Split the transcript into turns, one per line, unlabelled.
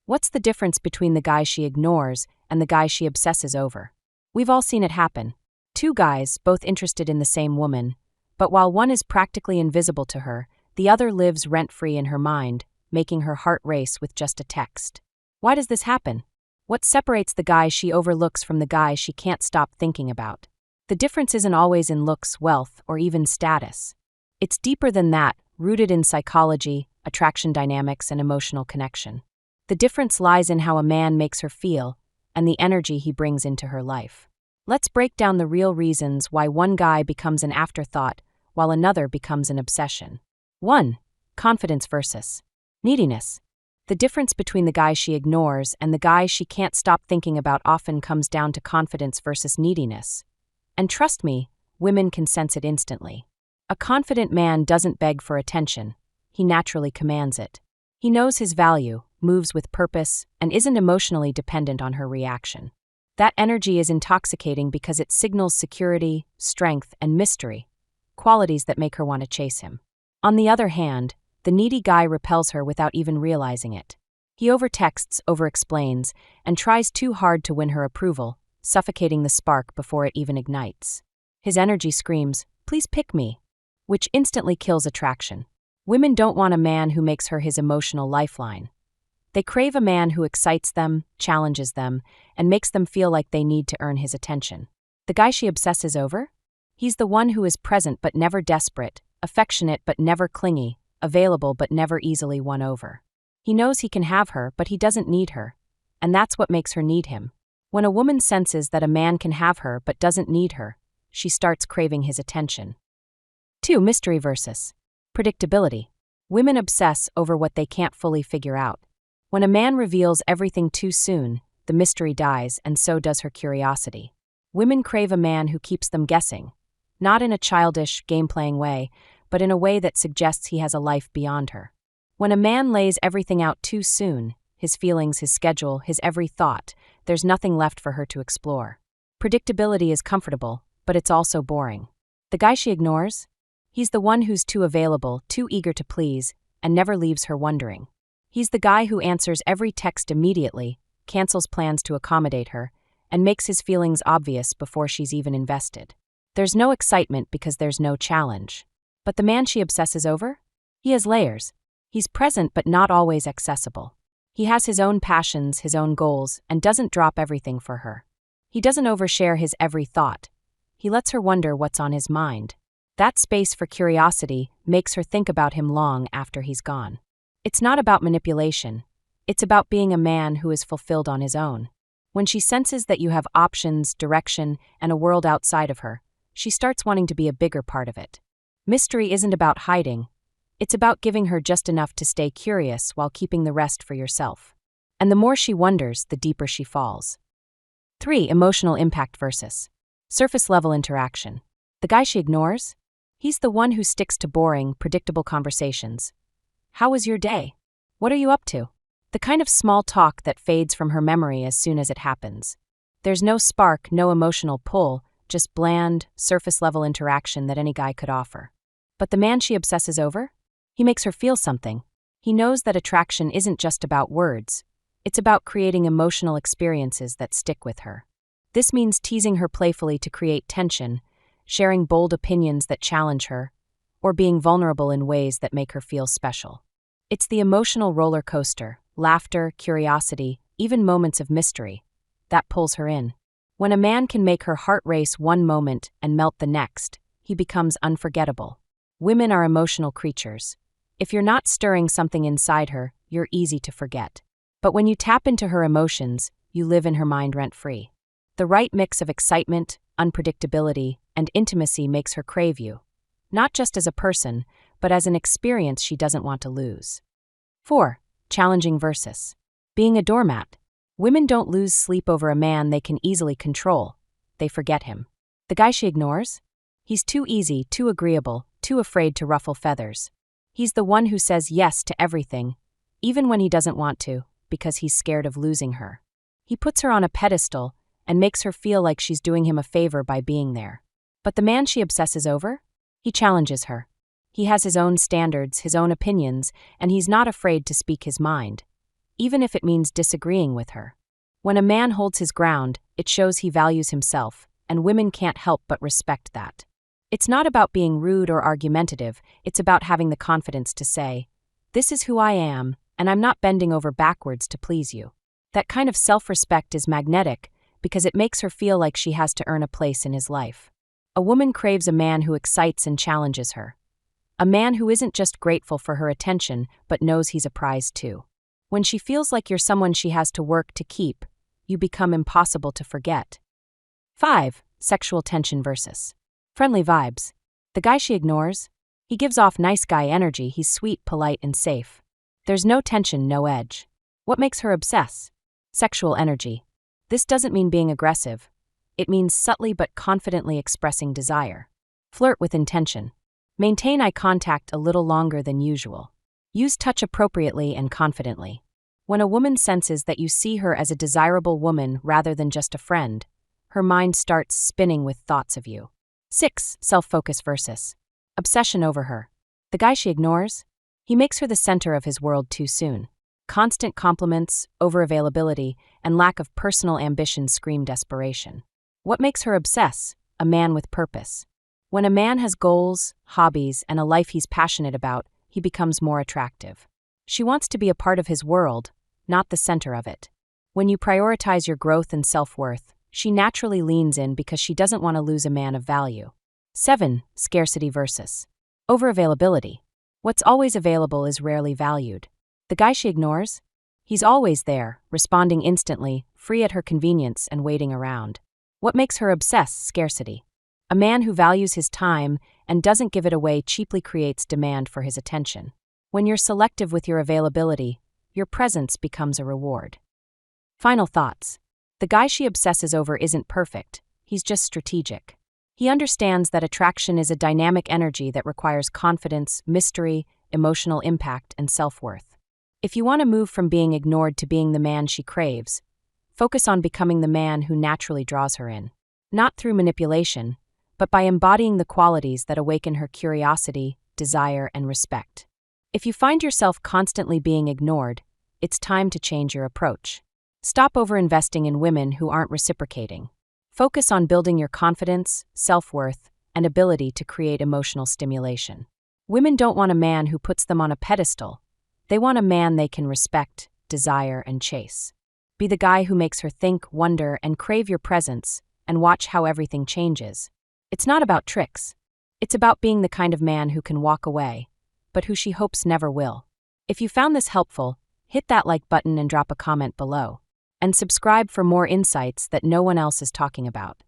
What's the difference between the guy she ignores and the guy she obsesses over? We've all seen it happen. Two guys, both interested in the same woman, but while one is practically invisible to her, the other lives rent-free in her mind, making her heart race with just a text. Why does this happen? What separates the guy she overlooks from the guy she can't stop thinking about? The difference isn't always in looks, wealth, or even status. It's deeper than that, rooted in psychology, attraction dynamics, and emotional connection. The difference lies in how a man makes her feel and the energy he brings into her life. Let's break down the real reasons why one guy becomes an afterthought while another becomes an obsession. 1. Confidence versus neediness. The difference between the guy she ignores and the guy she can't stop thinking about often comes down to confidence versus neediness. And trust me, women can sense it instantly. A confident man doesn't beg for attention. He naturally commands it. He knows his value, moves with purpose, and isn't emotionally dependent on her reaction. That energy is intoxicating because it signals security, strength, and mystery, qualities that make her want to chase him. On the other hand, the needy guy repels her without even realizing it. He overtexts, overexplains, and tries too hard to win her approval, suffocating the spark before it even ignites. His energy screams, "Please pick me," which instantly kills attraction. Women don't want a man who makes her his emotional lifeline. They crave a man who excites them, challenges them, and makes them feel like they need to earn his attention. The guy she obsesses over? He's the one who is present but never desperate, affectionate but never clingy, available but never easily won over. He knows he can have her, but he doesn't need her, and that's what makes her need him. When a woman senses that a man can have her but doesn't need her, she starts craving his attention. 2. Mystery versus predictability. Women obsess over what they can't fully figure out. When a man reveals everything too soon, the mystery dies, and so does her curiosity. Women crave a man who keeps them guessing, not in a childish, game-playing way, but in a way that suggests he has a life beyond her. When a man lays everything out too soon, his feelings, his schedule, his every thought, there's nothing left for her to explore. Predictability is comfortable, but it's also boring. The guy she ignores? He's the one who's too available, too eager to please, and never leaves her wondering. He's the guy who answers every text immediately, cancels plans to accommodate her, and makes his feelings obvious before she's even invested. There's no excitement because there's no challenge. But the man she obsesses over? He has layers. He's present but not always accessible. He has his own passions, his own goals, and doesn't drop everything for her. He doesn't overshare his every thought. He lets her wonder what's on his mind. That space for curiosity makes her think about him long after he's gone. It's not about manipulation. It's about being a man who is fulfilled on his own. When she senses that you have options, direction, and a world outside of her, she starts wanting to be a bigger part of it. Mystery isn't about hiding. It's about giving her just enough to stay curious while keeping the rest for yourself. And the more she wonders, the deeper she falls. 3. Emotional impact versus surface-level interaction. The guy she ignores? He's the one who sticks to boring, predictable conversations. How was your day? What are you up to? The kind of small talk that fades from her memory as soon as it happens. There's no spark, no emotional pull, just bland, surface-level interaction that any guy could offer. But the man she obsesses over? He makes her feel something. He knows that attraction isn't just about words. It's about creating emotional experiences that stick with her. This means teasing her playfully to create tension, sharing bold opinions that challenge her, or being vulnerable in ways that make her feel special. It's the emotional roller coaster, laughter, curiosity, even moments of mystery, that pulls her in. When a man can make her heart race one moment and melt the next, he becomes unforgettable. Women are emotional creatures. If you're not stirring something inside her, you're easy to forget. But when you tap into her emotions, you live in her mind rent-free. The right mix of excitement, unpredictability, and intimacy makes her crave you, not just as a person, but as an experience she doesn't want to lose. 4. Challenging versus being a doormat. Women don't lose sleep over a man they can easily control. They forget him. The guy she ignores? He's too easy, too agreeable, too afraid to ruffle feathers. He's the one who says yes to everything, even when he doesn't want to, because he's scared of losing her. He puts her on a pedestal and makes her feel like she's doing him a favor by being there. But the man she obsesses over? He challenges her. He has his own standards, his own opinions, and he's not afraid to speak his mind. even if it means disagreeing with her. When a man holds his ground, it shows he values himself, and women can't help but respect that. It's not about being rude or argumentative, it's about having the confidence to say, "This is who I am, and I'm not bending over backwards to please you." That kind of self-respect is magnetic because it makes her feel like she has to earn a place in his life. A woman craves a man who excites and challenges her. A man who isn't just grateful for her attention, but knows he's a prize too. When she feels like you're someone she has to work to keep, you become impossible to forget. 5. Sexual tension versus friendly vibes. The guy she ignores? He gives off nice guy energy, he's sweet, polite, and safe. There's no tension, no edge. What makes her obsess? Sexual energy. This doesn't mean being aggressive. It means subtly but confidently expressing desire. Flirt with intention. Maintain eye contact a little longer than usual. Use touch appropriately and confidently. When a woman senses that you see her as a desirable woman rather than just a friend, her mind starts spinning with thoughts of you. 6. Self-focus versus obsession over her. The guy she ignores? He makes her the center of his world too soon. Constant compliments, over-availability, and lack of personal ambition scream desperation. What makes her obsess? A man with purpose. When a man has goals, hobbies, and a life he's passionate about, he becomes more attractive. She wants to be a part of his world, not the center of it. When you prioritize your growth and self-worth, she naturally leans in because she doesn't want to lose a man of value. 7. Scarcity versus over-availability. What's always available is rarely valued. The guy she ignores? He's always there, responding instantly, free at her convenience, and waiting around. What makes her obsess? Scarcity. A man who values his time and doesn't give it away cheaply creates demand for his attention. When you're selective with your availability, your presence becomes a reward. Final thoughts. The guy she obsesses over isn't perfect, he's just strategic. He understands that attraction is a dynamic energy that requires confidence, mystery, emotional impact, and self-worth. If you want to move from being ignored to being the man she craves, focus on becoming the man who naturally draws her in. Not through manipulation, but by embodying the qualities that awaken her curiosity, desire, and respect. If you find yourself constantly being ignored, it's time to change your approach. Stop over-investing in women who aren't reciprocating. Focus on building your confidence, self-worth, and ability to create emotional stimulation. Women don't want a man who puts them on a pedestal. They want a man they can respect, desire, and chase. Be the guy who makes her think, wonder, and crave your presence, and watch how everything changes. It's not about tricks. It's about being the kind of man who can walk away, but who she hopes never will. If you found this helpful, hit that like button and drop a comment below. And subscribe for more insights that no one else is talking about.